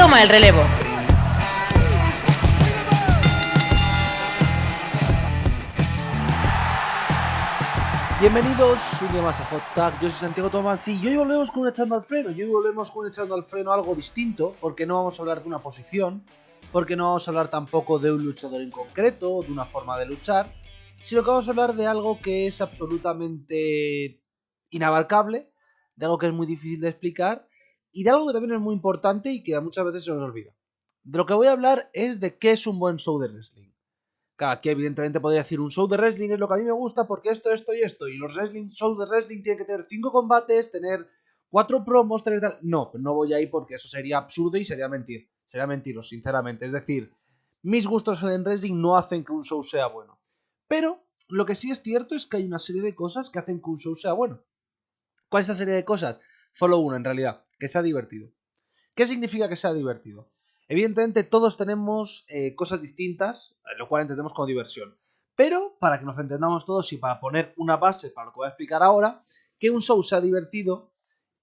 toma el relevo. Bienvenidos un día más a Hot Tag, yo soy Santiago Tomás y hoy volvemos con un echando al freno, algo distinto, porque no vamos a hablar de una posición, porque no vamos a hablar tampoco de un luchador en concreto, de una forma de luchar, sino que vamos a hablar de algo que es absolutamente inabarcable, de algo que es muy difícil de explicar y de algo que también es muy importante y que muchas veces se nos olvida. De lo que voy a hablar es de qué es un buen show de wrestling. Claro, aquí evidentemente podría decir un show de wrestling es lo que a mí me gusta porque esto y esto. Y los shows de wrestling tienen que tener 5 combates, tener 4 promos, tener tal... No voy ahí porque eso sería absurdo y sería mentir. Sería mentiros, sinceramente. Es decir, mis gustos en el wrestling no hacen que un show sea bueno. Pero lo que sí es cierto es que hay una serie de cosas que hacen que un show sea bueno. ¿Cuál es esa serie de cosas? Solo una en realidad, que sea divertido. ¿Qué significa que sea divertido? Evidentemente todos tenemos cosas distintas, lo cual entendemos como diversión. Pero para que nos entendamos todos y para poner una base para lo que voy a explicar ahora, que un show sea divertido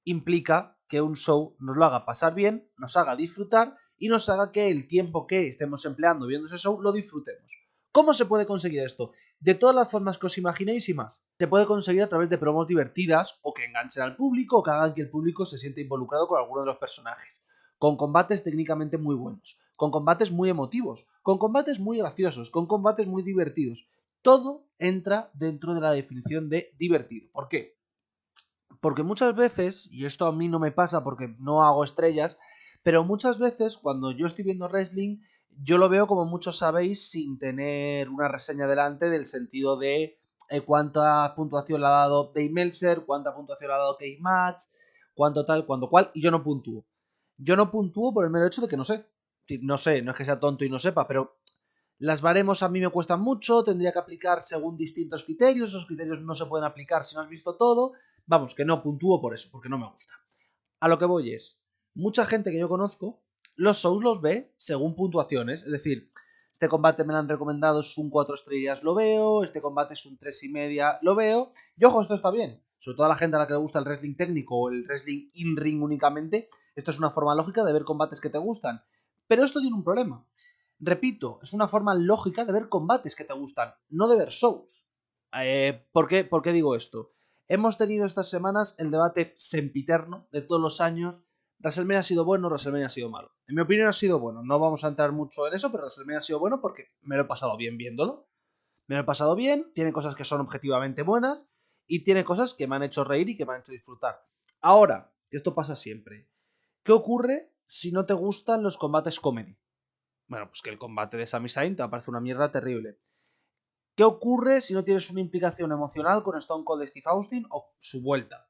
implica que un show nos lo haga pasar bien, nos haga disfrutar y nos haga que el tiempo que estemos empleando viendo ese show lo disfrutemos. ¿Cómo se puede conseguir esto? De todas las formas que os imaginéis y más. Se puede conseguir a través de promos divertidas o que enganchen al público o que hagan que el público se sienta involucrado con alguno de los personajes. Con combates técnicamente muy buenos, con combates muy emotivos, con combates muy graciosos, con combates muy divertidos. Todo entra dentro de la definición de divertido. ¿Por qué? Porque muchas veces, y esto a mí no me pasa porque no hago estrellas, pero muchas veces cuando yo estoy viendo wrestling, yo lo veo como muchos sabéis sin tener una reseña delante del sentido de cuánta puntuación le ha dado Dave Meltzer, cuánta puntuación le ha dado Cage Match, cuánto tal, cuánto cual, y yo no puntúo. Yo no puntúo por el mero hecho de que no sé. No sé, no es que sea tonto y no sepa, pero las baremos a mí me cuestan mucho, tendría que aplicar según distintos criterios, esos criterios no se pueden aplicar si no has visto todo. Vamos, que no puntúo por eso, porque no me gusta. A lo que voy es, mucha gente que yo conozco, los shows los ve según puntuaciones, es decir, este combate me lo han recomendado, es un 4 estrellas, lo veo, este combate es un 3,5, lo veo, y ojo, esto está bien, sobre todo a la gente a la que le gusta el wrestling técnico o el wrestling in-ring únicamente, esto es una forma lógica de ver combates que te gustan, pero esto tiene un problema. Repito, es una forma lógica de ver combates que te gustan, no de ver shows. ¿Por qué digo esto? Hemos tenido estas semanas el debate sempiterno de todos los años. WrestleMania ha sido bueno, WrestleMania ha sido malo. En mi opinión ha sido bueno. No vamos a entrar mucho en eso, pero WrestleMania ha sido bueno porque me lo he pasado bien viéndolo. Me lo he pasado bien, tiene cosas que son objetivamente buenas y tiene cosas que me han hecho reír y que me han hecho disfrutar. Ahora, que esto pasa siempre. ¿Qué ocurre si no te gustan los combates comedy? Bueno, pues que el combate de Sami Zayn te parece una mierda terrible. ¿Qué ocurre si no tienes una implicación emocional con Stone Cold Steve Austin o su vuelta?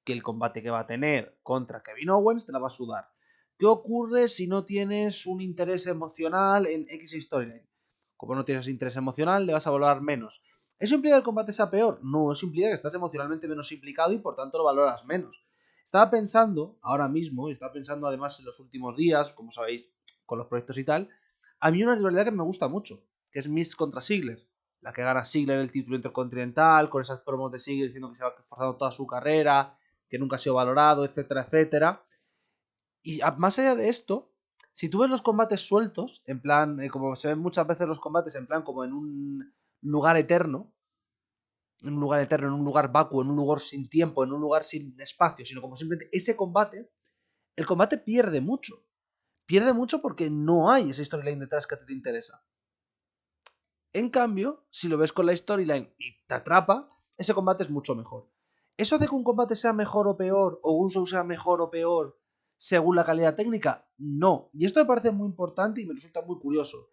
Que el combate que va a tener contra Kevin Owens te la va a sudar. ¿Qué ocurre si no tienes un interés emocional en X storyline? Como no tienes interés emocional, le vas a valorar menos. ¿Eso implica que el combate sea peor? No, eso implica que estás emocionalmente menos implicado y por tanto lo valoras menos. Estaba pensando, ahora mismo, y estaba pensando además en los últimos días, como sabéis, con los proyectos y tal, a mí una rivalidad que me gusta mucho, que es Miz contra Ziggler. La que gana Ziggler el título intercontinental, con esas promos de Ziggler diciendo que se va forzando toda su carrera, que nunca ha sido valorado, etcétera, etcétera. Y más allá de esto, si tú ves los combates sueltos, en plan, como se ven muchas veces los combates, en plan como en un lugar eterno, en un lugar vacuo, en un lugar sin tiempo, en un lugar sin espacio, sino como simplemente ese combate, el combate pierde mucho. Pierde mucho porque no hay esa storyline detrás que te interesa. En cambio, si lo ves con la storyline y te atrapa, ese combate es mucho mejor. ¿Eso de que un combate sea mejor o peor, o un show sea mejor o peor, según la calidad técnica? No. Y esto me parece muy importante y me resulta muy curioso.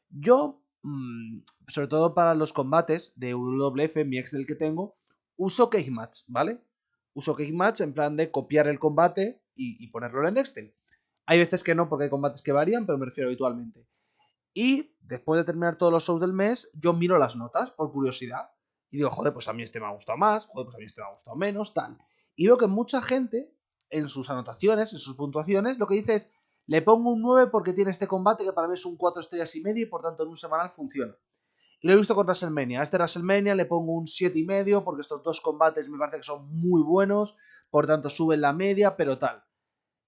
Yo, sobre todo para los combates de WWF, mi Excel que tengo, uso Cage Match, ¿vale? Uso Cage Match en plan de copiar el combate y ponerlo en Excel. Hay veces que no, porque hay combates que varían, pero me refiero habitualmente. Y después de terminar todos los shows del mes, yo miro las notas por curiosidad. Y digo, joder, pues a mí este me ha gustado más, joder, pues a mí este me ha gustado menos, tal. Y veo que mucha gente, en sus anotaciones, en sus puntuaciones, lo que dice es, le pongo un 9 porque tiene este combate que para mí es un 4 estrellas y media y por tanto en un semanal funciona. Y lo he visto con WrestleMania. A este WrestleMania le pongo un 7,5 porque estos dos combates me parece que son muy buenos, por tanto suben la media, pero tal.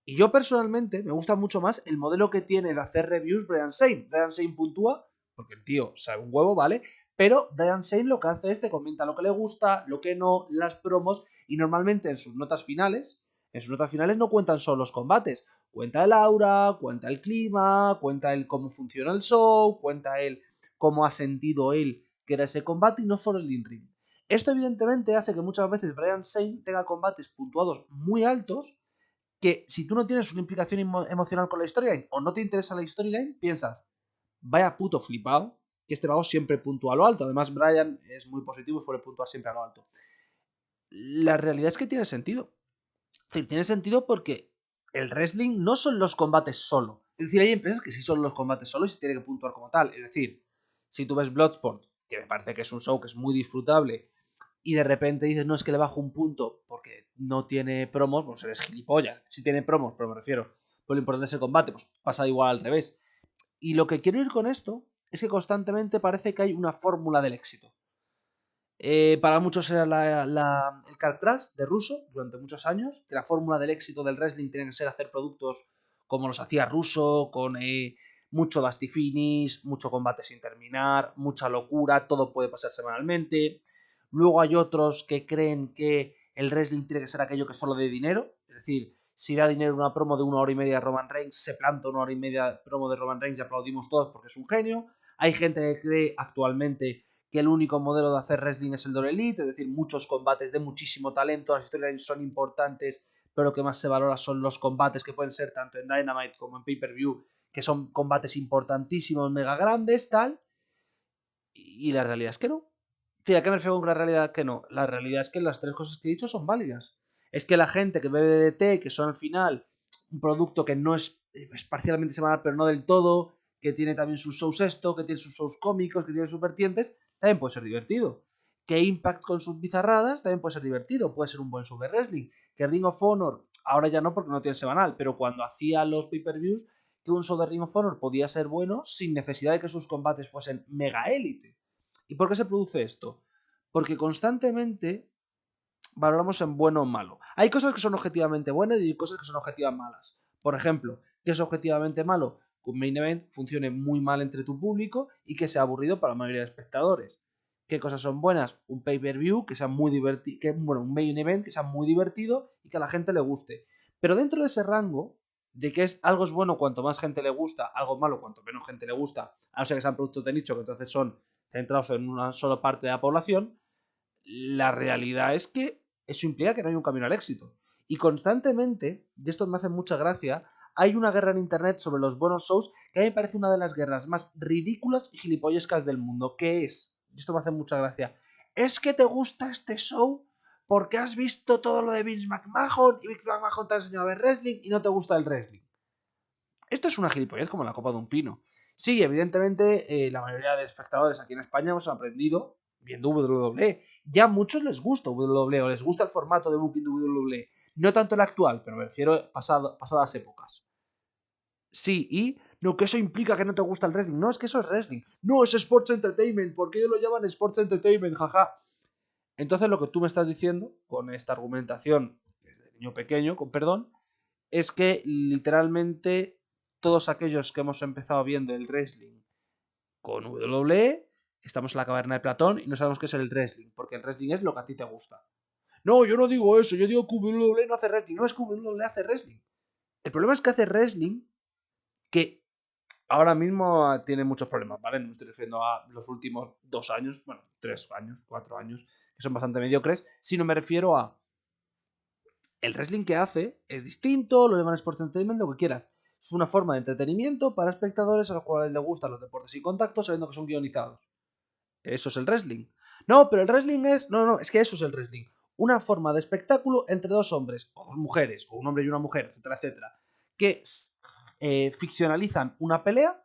Y yo personalmente me gusta mucho más el modelo que tiene de hacer reviews Brian Shane. Brian Shane puntúa, porque el tío sabe un huevo, ¿vale? Pero Brian Shane lo que hace es te comenta lo que le gusta, lo que no, las promos, y normalmente en sus notas finales no cuentan solo los combates. Cuenta el aura, cuenta el clima, cuenta el cómo funciona el show, cuenta él cómo ha sentido él que era ese combate y no solo el in-ring. Esto evidentemente hace que muchas veces Brian Shane tenga combates puntuados muy altos que si tú no tienes una implicación emocional con la storyline o no te interesa la storyline, piensas, vaya puto flipado, que este vago siempre puntúa a lo alto. Además, Brian es muy positivo y suele puntuar siempre a lo alto. La realidad es que tiene sentido. Es decir, tiene sentido porque el wrestling no son los combates solo. Es decir, hay empresas que sí son los combates solo y se tiene que puntuar como tal. Es decir, si tú ves Bloodsport, que me parece que es un show que es muy disfrutable, y de repente dices, no, es que le bajo un punto porque no tiene promos, pues eres gilipollas. Si tiene promos, pero me refiero, pues lo importante es el combate, pues pasa igual al revés. Y lo que quiero ir con esto es que constantemente parece que hay una fórmula del éxito. Para muchos era el car crash de Russo durante muchos años, que la fórmula del éxito del wrestling tiene que ser hacer productos como los hacía Russo, con mucho Dusty Finish, mucho combate sin terminar, mucha locura, todo puede pasar semanalmente. Luego hay otros que creen que el wrestling tiene que ser aquello que es solo de dinero, es decir, si da dinero una promo de 1 hora y media de Roman Reigns, se planta 1 hora y media promo de Roman Reigns y aplaudimos todos porque es un genio. Hay gente que cree actualmente que el único modelo de hacer wrestling es el de Elite, es decir, muchos combates de muchísimo talento, las storylines son importantes, pero lo que más se valora son los combates que pueden ser tanto en Dynamite como en Pay-Per-View, que son combates importantísimos, mega grandes, tal, y la realidad es que no. ¿A qué me refiero con la realidad que no? La realidad es que las tres cosas que he dicho son válidas. Es que la gente que bebe de té, que son al final un producto que no es parcialmente semanal, pero no del todo, que tiene también sus shows que tiene sus shows cómicos, que tiene sus vertientes, también puede ser divertido. Que Impact con sus bizarradas también puede ser divertido, puede ser un buen show de wrestling. Que Ring of Honor, ahora ya no porque no tiene semanal, pero cuando hacía los pay-per-views, que un show de Ring of Honor podía ser bueno sin necesidad de que sus combates fuesen mega élite. ¿Y por qué se produce esto? Porque constantemente valoramos en bueno o malo. Hay cosas que son objetivamente buenas y hay cosas que son objetivamente malas. Por ejemplo, ¿qué es objetivamente malo? Que un main event funcione muy mal entre tu público y que sea aburrido para la mayoría de espectadores. ¿Qué cosas son buenas? Un pay-per-view que sea muy divertido, un main event que sea muy divertido y que a la gente le guste. Pero dentro de ese rango de que algo es bueno cuanto más gente le gusta, algo malo cuanto menos gente le gusta, a no ser que sean productos de nicho que entonces son centrados en una sola parte de la población, la realidad es que eso implica que no hay un camino al éxito. Y constantemente, y esto me hace mucha gracia, hay una guerra en internet sobre los buenos shows que a mí me parece una de las guerras más ridículas y gilipollescas del mundo, que es, y esto me hace mucha gracia, es que te gusta este show porque has visto todo lo de Vince McMahon y Vince McMahon te ha enseñado a ver wrestling y no te gusta el wrestling. Esto es una gilipollez como la copa de un pino. Sí, evidentemente, la mayoría de espectadores aquí en España hemos aprendido viendo WWE. Ya a muchos les gusta WWE o les gusta el formato de booking de WWE. No tanto el actual, pero me refiero a pasadas épocas. Sí, y no, que eso implica que no te gusta el wrestling. No, es que eso es wrestling. No, es Sports Entertainment. ¿Por qué ellos lo llaman Sports Entertainment? Jaja. Entonces lo que tú me estás diciendo con esta argumentación desde niño pequeño, con perdón, es que literalmente todos aquellos que hemos empezado viendo el wrestling con WWE, estamos en la caverna de Platón y no sabemos qué es el wrestling, porque el wrestling es lo que a ti te gusta. No, yo no digo eso, yo digo que WWE no hace wrestling, no es que WWE hace wrestling. El problema es que hace wrestling que ahora mismo tiene muchos problemas, ¿vale? No me estoy refiriendo a los últimos 2 años, bueno, 3 años, 4 años, que son bastante mediocres, sino me refiero a el wrestling que hace es distinto, lo llaman Sports Entertainment, lo que quieras. Es una forma de entretenimiento para espectadores a los cuales les gustan los deportes sin contacto sabiendo que son guionizados. Eso es el wrestling. No, pero el wrestling es... No, no, es que eso es el wrestling. Una forma de espectáculo entre dos hombres, o dos mujeres, o un hombre y una mujer, etcétera, etcétera, que ficcionalizan una pelea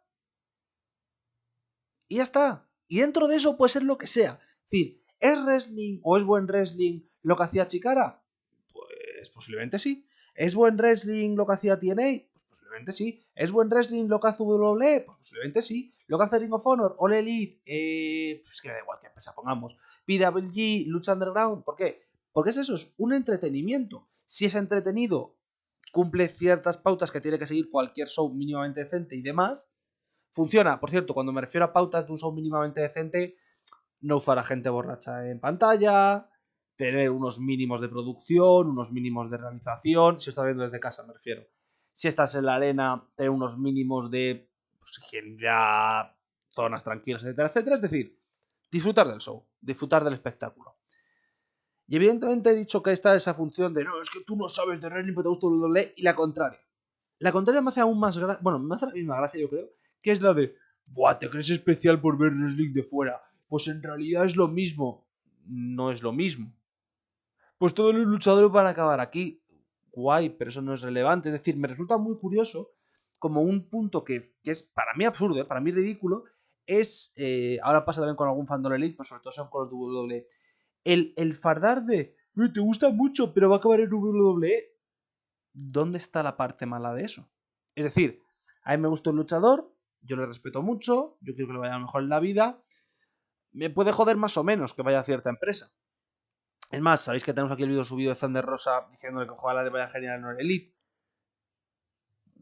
y ya está. Y dentro de eso puede ser lo que sea. Es decir, ¿es wrestling o es buen wrestling lo que hacía Chikara? Pues posiblemente sí. ¿Es buen wrestling lo que hacía TNA? Pues posiblemente sí. ¿Es buen wrestling lo que hace WWE? Pues posiblemente sí. ¿Lo que hace Ring of Honor? All Elite, pues que da igual que empresa pongamos. PWG, Lucha Underground, ¿por qué? Porque es eso, es un entretenimiento. Si es entretenido cumple ciertas pautas que tiene que seguir cualquier show mínimamente decente y demás. Funciona, por cierto, cuando me refiero a pautas de un show mínimamente decente, no usar a gente borracha en pantalla, tener unos mínimos de producción, unos mínimos de realización, si estás viendo desde casa me refiero. Si estás en la arena, tener unos mínimos de ya zonas tranquilas, etcétera, etcétera. Es decir, disfrutar del show, disfrutar del espectáculo. Y evidentemente he dicho que está esa función de no, es que tú no sabes de wrestling, pero te gusta el WWE, y la contraria. La contraria me hace aún más gracia, bueno, me hace la misma gracia yo creo, que es la de, buah, te crees especial por ver wrestling de fuera. Pues en realidad es lo mismo. No es lo mismo. Pues todos los luchadores van a acabar aquí. Guay, pero eso no es relevante. Es decir, me resulta muy curioso como un punto que es para mí absurdo, para mí ridículo, es, ahora pasa también con algún fandom elite, pues sobre todo son con los WWE, el fardar de, te gusta mucho, pero va a acabar en WWE. ¿Dónde está la parte mala de eso? Es decir, a mí me gusta un luchador, yo le respeto mucho, yo quiero que le vaya mejor en la vida, me puede joder más o menos que vaya a cierta empresa. Es más, sabéis que tenemos aquí el vídeo subido de Thunder Rosa diciéndole que ojalá le vaya genial en Elite.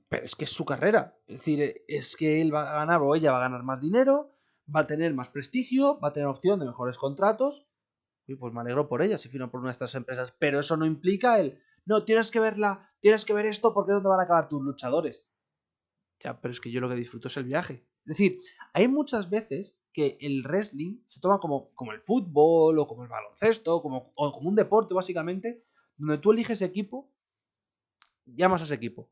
Pero es que es su carrera. Es decir, es que él va a ganar o ella va a ganar más dinero, va a tener más prestigio, va a tener opción de mejores contratos. Y pues me alegro por ella si firma por una de estas empresas. Pero eso no implica no, tienes que verla, tienes que ver esto porque es donde van a acabar tus luchadores. Ya, pero es que yo lo que disfruto es el viaje. Es decir, hay muchas veces que el wrestling se toma como el fútbol o como el baloncesto o como un deporte básicamente, donde tú eliges equipo, llamas a ese equipo.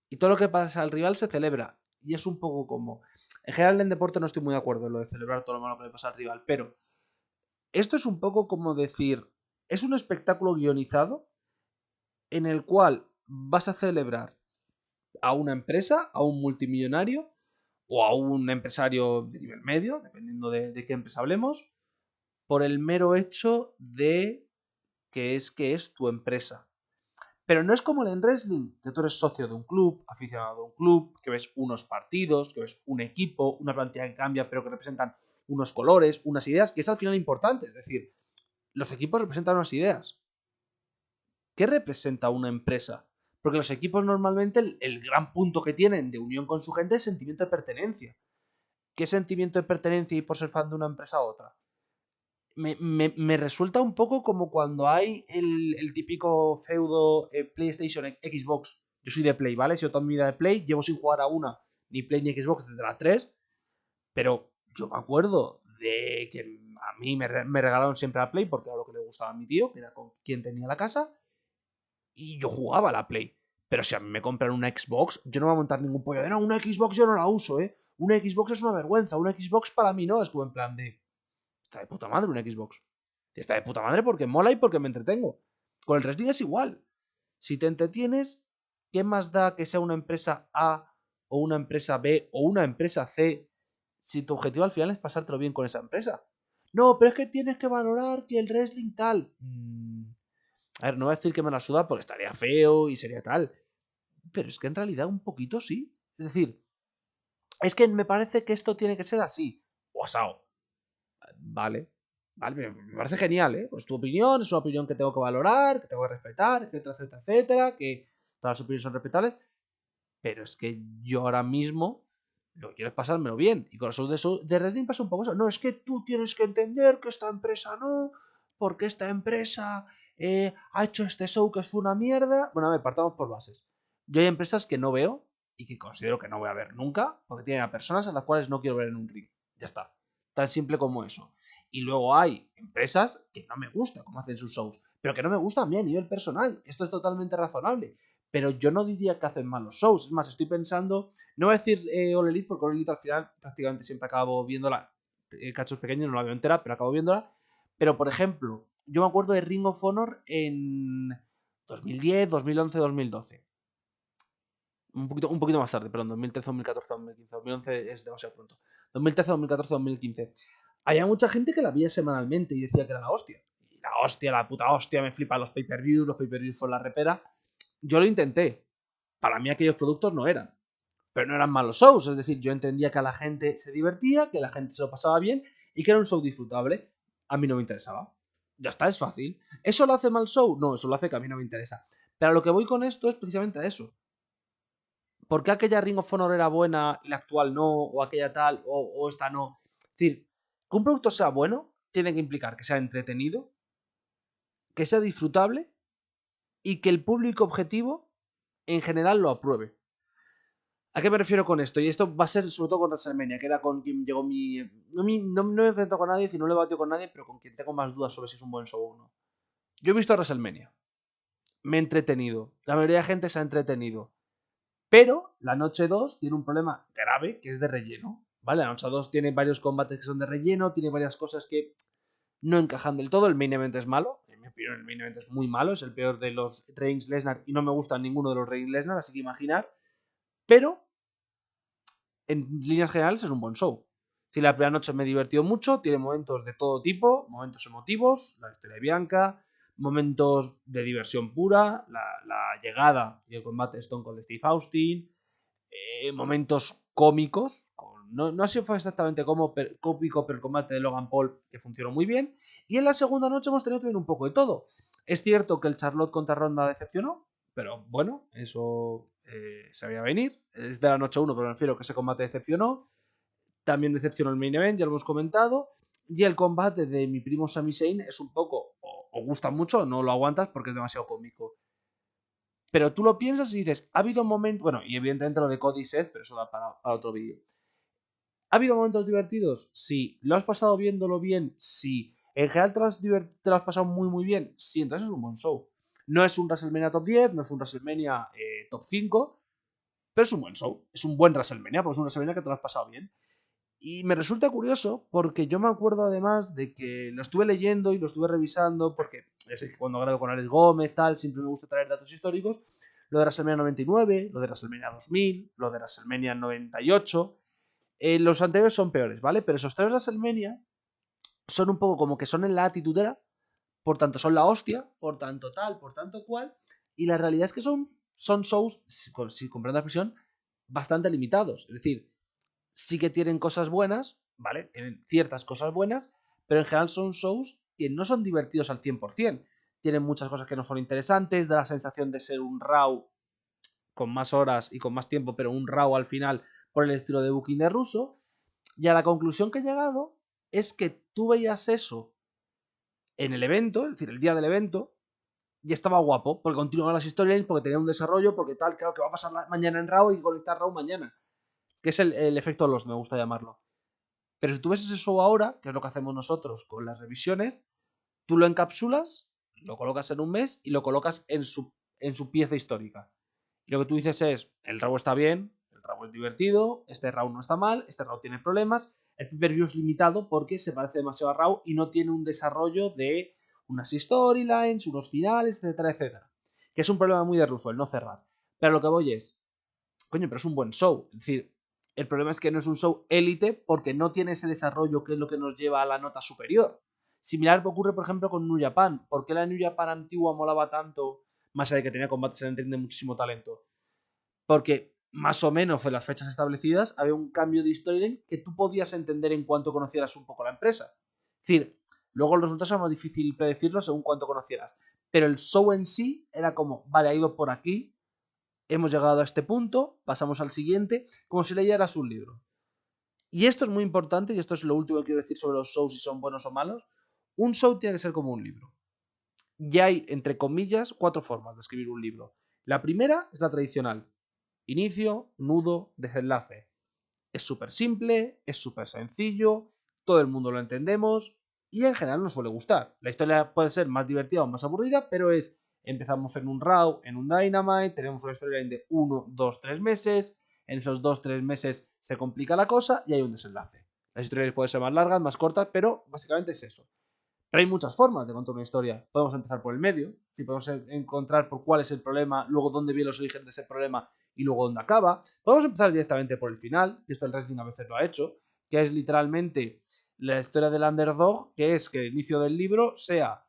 Y todo lo que pasa al rival se celebra. Y es un poco como... En general en deporte no estoy muy de acuerdo en lo de celebrar todo lo malo que le pasa al rival, pero esto es un poco como decir, es un espectáculo guionizado en el cual vas a celebrar a una empresa, a un multimillonario o a un empresario de nivel medio, dependiendo de qué empresa hablemos, por el mero hecho de que es tu empresa. Pero no es como en wrestling, que tú eres socio de un club, aficionado de un club, que ves unos partidos, que ves un equipo, una plantilla que cambia, pero que representan unos colores, unas ideas, que es al final importante. Es decir, los equipos representan unas ideas. ¿Qué representa una empresa? Porque los equipos normalmente el gran punto que tienen de unión con su gente es sentimiento de pertenencia. ¿Qué sentimiento de pertenencia hay por ser fan de una empresa a otra? Me resulta un poco como cuando hay el típico feudo PlayStation Xbox. Yo soy de Play, ¿vale? Si yo toda mi vida de Play, llevo sin jugar a una, ni Play ni Xbox desde las 3. Pero yo me acuerdo de que a mí me regalaron siempre la Play porque era lo que le gustaba a mi tío, que era con quien tenía la casa. Y yo jugaba a la Play. Pero si a mí me compran una Xbox, yo no voy a montar ningún pollo de no, una Xbox yo no la uso, ¿eh? Una Xbox es una vergüenza, una Xbox para mí no, es como en plan de... Está de puta madre una Xbox. Está de puta madre porque mola y porque me entretengo. Con el wrestling es igual. Si te entretienes, ¿qué más da que sea una empresa A o una empresa B o una empresa C si tu objetivo al final es pasártelo bien con esa empresa? No, pero es que tienes que valorar que el wrestling tal... A ver, no voy a decir que me la suda porque estaría feo y sería tal. Pero es que en realidad un poquito sí. Es decir, es que me parece que esto tiene que ser así. O asao. Vale. Vale, me parece genial, ¿eh? Pues tu opinión es una opinión que tengo que valorar, que tengo que respetar, etcétera, etcétera, etcétera. Que todas las opiniones son respetables. Pero es que yo ahora mismo lo que quiero es pasármelo bien. Y con los shows de wrestling pasa un poco eso. No, es que tú tienes que entender que esta empresa no, porque esta empresa ha hecho este show que es una mierda. Bueno, a ver, partamos por bases. Yo hay empresas que no veo y que considero que no voy a ver nunca, porque tienen a personas a las cuales no quiero ver en un ring. Ya está. Tan simple como eso. Y luego hay empresas que no me gusta cómo hacen sus shows, pero que no me gustan a mí a nivel personal. Esto es totalmente razonable. Pero yo no diría que hacen malos shows. Es más, estoy pensando, no voy a decir All Elite, porque All Elite al final prácticamente siempre acabo viéndola. Cachos pequeños, no la veo entera, pero acabo viéndola. Pero, por ejemplo, yo me acuerdo de Ring of Honor en 2010, 2011, 2012. Un poquito más tarde, perdón, 2013, 2014, 2015. 2011 es demasiado pronto. 2013, 2014, 2015. Había mucha gente que la veía semanalmente y decía que era la hostia. Y la hostia, la puta hostia, me flipan los pay-per-views son la repera. Yo lo intenté. Para mí aquellos productos no eran. Pero no eran malos shows. Es decir, yo entendía que a la gente se divertía, que la gente se lo pasaba bien y que era un show disfrutable. A mí no me interesaba. Ya está, es fácil. ¿Eso lo hace mal show? No, eso lo hace que a mí no me interesa. Pero a lo que voy con esto es precisamente a eso. ¿Por qué aquella Ring of Honor era buena y la actual no? O aquella tal, o esta no. Es decir, que un producto sea bueno tiene que implicar que sea entretenido, que sea disfrutable y que el público objetivo en general lo apruebe. ¿A qué me refiero con esto? Y esto va a ser sobre todo con WrestleMania, que era con quien llegó mi... No me he enfrentado con nadie, no le he batido con nadie, pero con quien tengo más dudas sobre si es un buen show o no. Yo he visto WrestleMania. Me he entretenido. La mayoría de gente se ha entretenido. Pero la noche 2 tiene un problema grave, que es de relleno. ¿Vale? La noche 2 tiene varios combates que son de relleno, tiene varias cosas que no encajan del todo. El main event es malo. En mi opinión, el main event es muy malo. Es el peor de los Reigns Lesnar y no me gusta ninguno de los Reigns Lesnar, así que imaginar. Pero en líneas generales es un buen show. Si la primera noche me he divertido mucho, tiene momentos de todo tipo, momentos emotivos, la historia de Bianca, momentos de diversión pura, la llegada y el combate de Stone Cold Steve Austin, momentos cómicos, no sé si fue exactamente cómico, pero el combate de Logan Paul que funcionó muy bien, y en la segunda noche hemos tenido también un poco de todo. Es cierto que el Charlotte contra Ronda decepcionó, pero bueno, eso se veía venir. Es de la noche 1, pero me refiero que ese combate decepcionó. También decepcionó el main event, ya lo hemos comentado. Y el combate de mi primo Sami Zayn es un poco, o gusta mucho o no lo aguantas porque es demasiado cómico. Pero tú lo piensas y dices, ha habido momentos, bueno, y evidentemente lo de Cody y Seth, pero eso da para otro vídeo. ¿Ha habido momentos divertidos? Sí. ¿Lo has pasado viéndolo bien? Sí. ¿En general te lo has pasado muy muy bien? Sí, entonces es un buen show. No es un WrestleMania top 10, no es un WrestleMania top 5, pero es un buen show. Es un buen WrestleMania, porque es un WrestleMania que te lo has pasado bien. Y me resulta curioso porque yo me acuerdo además de que lo estuve leyendo y lo estuve revisando porque ya sé que cuando grabo con Alex Gómez, tal, siempre me gusta traer datos históricos. Lo de WrestleMania 99, lo de WrestleMania 2000, lo de WrestleMania 98. Los anteriores son peores, ¿vale? Pero esos tres WrestleMania son un poco como que son en la atitudera, por tanto son la hostia, por tanto tal, por tanto cual. Y la realidad es que son shows, si comprendo la expresión, bastante limitados. Es decir, sí que tienen cosas buenas, ¿vale? Tienen ciertas cosas buenas, pero en general son shows que no son divertidos al 100%. Tienen muchas cosas que no son interesantes, da la sensación de ser un Raw con más horas y con más tiempo, pero un Raw al final por el estilo de booking de Russo. Y a la conclusión que he llegado es que tú veías eso en el evento, es decir, el día del evento, y estaba guapo, porque continuaban las storylines, porque tenía un desarrollo, porque tal, claro que va a pasar mañana en Raw y conectar Raw mañana. Que es el efecto Lost, me gusta llamarlo. Pero si tú ves ese show ahora, que es lo que hacemos nosotros con las revisiones, tú lo encapsulas, lo colocas en un mes y lo colocas en su pieza histórica. Y lo que tú dices es, el Raw está bien, el Raw es divertido, este Raw no está mal, este Raw tiene problemas, el pay-per-view es limitado porque se parece demasiado a Raw y no tiene un desarrollo de unas storylines, unos finales, etcétera, etcétera. Que es un problema muy de Russo, el no cerrar. Pero lo que voy es, coño, pero es un buen show. Es decir, el problema es que no es un show élite porque no tiene ese desarrollo que es lo que nos lleva a la nota superior. Similar ocurre, por ejemplo, con New Japan. ¿Por qué la New Japan antigua molaba tanto? Más allá de que tenía combates en el de muchísimo talento. Porque más o menos en las fechas establecidas había un cambio de storyline que tú podías entender en cuanto conocieras un poco la empresa. Es decir, luego los resultados era más difícil predecirlo según cuánto conocieras. Pero el show en sí era como, vale, ha ido por aquí, hemos llegado a este punto, pasamos al siguiente, como si leyeras un libro. Y esto es muy importante, y esto es lo último que quiero decir sobre los shows, si son buenos o malos. Un show tiene que ser como un libro. Y hay, entre comillas, 4 formas de escribir un libro. La primera es la tradicional. Inicio, nudo, desenlace. Es súper simple, es súper sencillo, todo el mundo lo entendemos y en general nos suele gustar. La historia puede ser más divertida o más aburrida, pero empezamos en un Raw, en un Dynamite, tenemos una storyline de 1, 2, 3 meses, en esos 2, 3 meses se complica la cosa y hay un desenlace. Las historias pueden ser más largas, más cortas, pero básicamente es eso. Pero hay muchas formas de contar una historia. Podemos empezar por el medio, si podemos encontrar por cuál es el problema, luego dónde vienen los orígenes de ese problema y luego dónde acaba. Podemos empezar directamente por el final, y esto el wrestling a veces lo ha hecho, que es literalmente la historia del underdog, que es que el inicio del libro sea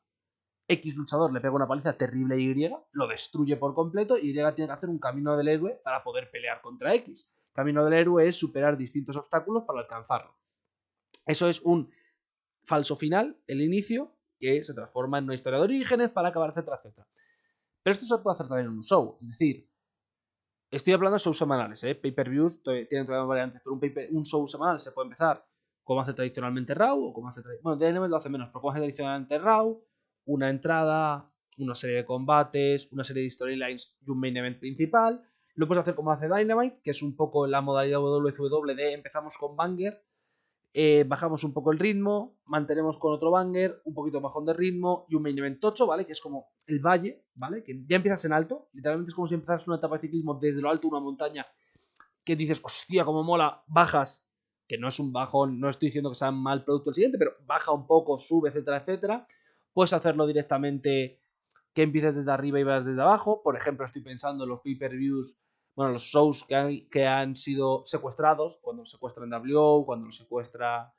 X luchador le pega una paliza terrible a Y, lo destruye por completo y Y tiene que hacer un camino del héroe para poder pelear contra X. El camino del héroe es superar distintos obstáculos para alcanzarlo. Eso es un falso final, el inicio, que se transforma en una historia de orígenes para acabar, etcétera, etcétera. Pero esto se puede hacer también en un show. Es decir, estoy hablando de shows semanales, pay-per-views tienen todavía variantes, pero un show semanal se puede empezar como hace tradicionalmente Raw, o como hace bueno, Dynamite lo hace menos, pero como hace tradicionalmente Raw, una entrada, una serie de combates, una serie de storylines y un main event principal. Lo puedes hacer como hace Dynamite, que es un poco la modalidad WCW de empezamos con banger, bajamos un poco el ritmo, mantenemos con otro banger, un poquito bajón de ritmo y un main event tocho, ¿vale? Que es como el valle, ¿vale? Que ya empiezas en alto, literalmente es como si empezaras una etapa de ciclismo desde lo alto de una montaña, que dices, hostia, como mola, bajas, que no es un bajón, no estoy diciendo que sea mal producto el siguiente, pero baja un poco, sube, etcétera, etcétera. Puedes hacerlo directamente que empieces desde arriba y vas desde abajo. Por ejemplo, estoy pensando en los pay-per-views, bueno, los shows que han sido secuestrados, cuando los secuestran WO, cuando los secuestra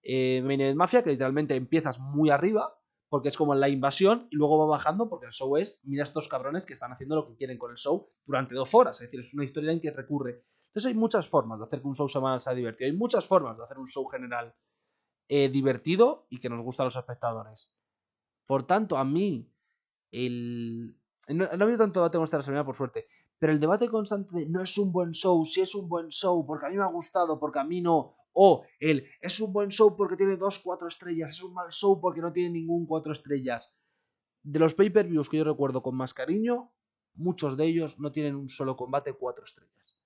Main Event Mafia, que literalmente empiezas muy arriba, porque es como la invasión, y luego va bajando, porque el show es, mira estos cabrones que están haciendo lo que quieren con el show durante 2 horas, es decir, es una historia en que recurre. Entonces hay muchas formas de hacer que un show semanal sea divertido, hay muchas formas de hacer un show general divertido y que nos guste a los espectadores. Por tanto, a mí, no ha habido tanto debate con esta semana, por suerte, pero el debate constante de no es un buen show, si es un buen show, porque a mí me ha gustado, porque a mí no, o el es un buen show porque tiene 2 4 estrellas, es un mal show porque no tiene ningún 4 estrellas. De los pay-per-views que yo recuerdo con más cariño, muchos de ellos no tienen un solo combate 4 estrellas.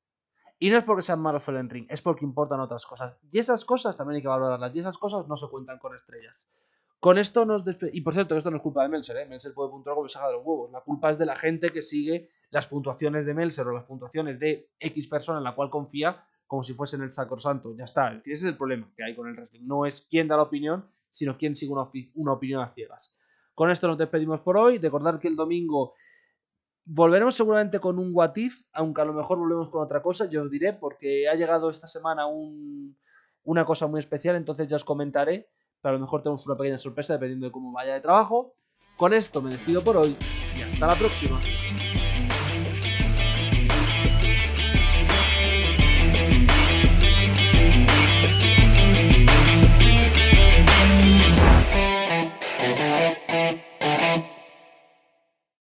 Y no es porque sean malos en el ring, es porque importan otras cosas. Y esas cosas también hay que valorarlas. Y esas cosas no se cuentan con estrellas. Con esto nos despedimos. Y por cierto, esto no es culpa de Meltzer, ¿eh? Meltzer puede puntuar como se haga de los huevos. La culpa es de la gente que sigue las puntuaciones de Meltzer o las puntuaciones de X persona en la cual confía como si fuesen el sacrosanto. Ya está. Ese es el problema que hay con el wrestling. No es quién da la opinión, sino quién sigue una opinión a ciegas. Con esto nos despedimos por hoy. Recordad que el domingo volveremos seguramente con un What If, aunque a lo mejor volvemos con otra cosa, yo os diré, porque ha llegado esta semana una cosa muy especial, entonces ya os comentaré, pero a lo mejor tenemos una pequeña sorpresa dependiendo de cómo vaya de trabajo. Con esto me despido por hoy y hasta la próxima.